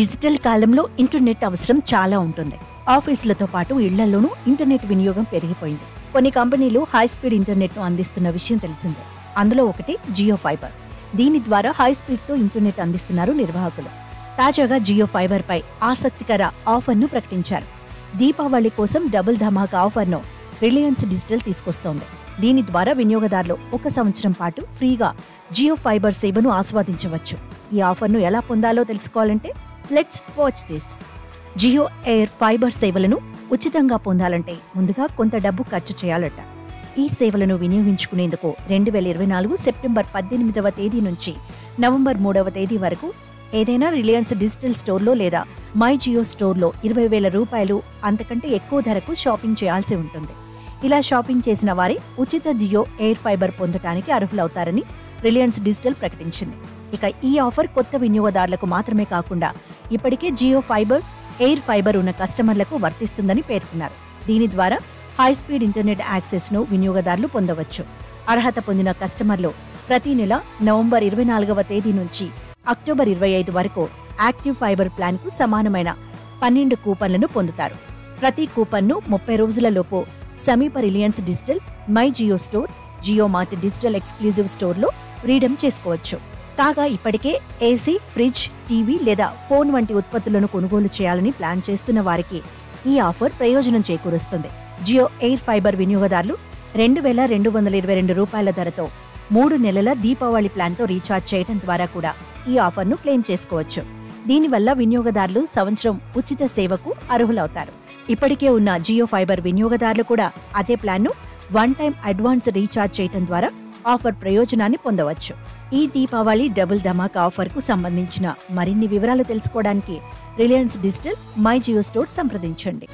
Digital కాలంలో internet అవసరం చాలా ఉంటుంది. ఆఫీసులతో పాటు ఇళ్లలోనూ ఇంటర్నెట్ వినియోగం పెరిగిపోయింది. కొన్ని కంపెనీలు హై స్పీడ్ ఇంటర్నెట్ను అందిస్తున్న విషయం తెలిసిందే. అందులో ఒకటి జియో ఫైబర్. దీని ద్వారా హై స్పీడ్తో ఇంటర్నెట్ అందిస్తున్నారు నిర్వాహకులు. తాజాగా జియో ఫైబర్ పై ఆసక్తికర ఆఫర్ను ప్రకటించారు. దీపావళి కోసం డబుల్ ధమాకా ఆఫర్ను రిలయన్స్ డిజిటల్ తీసుకొస్తోంది. దీని ద్వారా వినియోగదారులు 1 సంవత్సరం పాటు ఫ్రీగా జియో ఫైబర్ సేవను ఆస్వాదించవచ్చు. ఈ ఆఫర్ను ఎలా పొందాలో తెలుసుకోవాలంటే let's watch this. Jio Air Fiber సేవలను ఉచితంగా పొందాలంటే ముందుగా కొంత డబ్బు ఖర్చు చేయాలట. ఈ సేవలను వినియోగించుకునేందుకు 2024 సెప్టెంబర్ 18వ తేదీ నుంచి నవంబర్ 3వ తేదీ వరకు ఏదైనా రిలయన్స్ డిజిటల్ స్టోర్లో లేదా మై జియో స్టోర్లో 20,000 రూపాయలు అంతకంటే ఎక్కువ ధరకు షాపింగ్ చేయాల్సి ఉంటుంది. ఇలా షాపింగ్ చేసిన వారే ఉచిత జియో ఎయిర్ ఫైబర్ పొందటానికి అర్హులవుతారని రిలయన్స్ డిజిటల్ ప్రకటించింది. ఇక ఈ ఆఫర్ కొత్త వినియోగదారులకు మాత్రమే కాకుండా ఇప్పటికే జియో ఫైబర్, ఎయిర్ ఫైబర్ ఉన్న కస్టమర్లకు వర్తిస్తుందని పేర్కొన్నారు. దీని ద్వారా హై స్పీడ్ ఇంటర్నెట్ యాక్సెస్ ను వినియోగదారులు పొందవచ్చు. అర్హత పొందిన కస్టమర్లు ప్రతి నెల నవంబర్ 24వ తేదీ నుంచి అక్టోబర్ 25 వరకు యాక్టివ్ ఫైబర్ ప్లాన్ కు సమానమైన 12 కూపన్లను పొందుతారు. ప్రతి కూపన్ను 30 రోజులలోపు సమీప Reliance Digital, My Jio store, Jio Mart digital exclusive స్టోర్లో రీడమ్ చేసుకోవచ్చు. కాగా ఇప్పటికే ఏసీ, ఫ్రిడ్జ్, టీవీ లేదా ఫోన్ వంటి ఉత్పత్తులను కొనుగోలు చేయాలని ప్లాన్ చేస్తున్న వారికి ఈ ఆఫర్ ప్రయోజనం చేకూరుస్తుంది. జియో ఎయిర్ ఫైబర్ వినియోగదారులు 2,222 రూపాయల ధరతో 3 నెలల దీపావళి ప్లాన్తో రీఛార్జ్ చేయడం ద్వారా కూడా ఈ ఆఫర్ను క్లెయిమ్ చేసుకోవచ్చు. దీనివల్ల వినియోగదారులు సంవత్సరం ఉచిత సేవకు అర్హులవుతారు. ఇప్పటికే ఉన్న జియో ఫైబర్ వినియోగదారులు కూడా అదే ప్లాన్ను 1 టైం అడ్వాన్స్ రీఛార్జ్ చేయడం ద్వారా ఆఫర్ ప్రయోజనాన్ని పొందవచ్చు. ఈ దీపావళి డబుల్ ధమాకా ఆఫర్కు సంబంధించిన మరిన్ని వివరాలు తెలుసుకోవడానికి Reliance Digital, My Jio store సంప్రదించండి.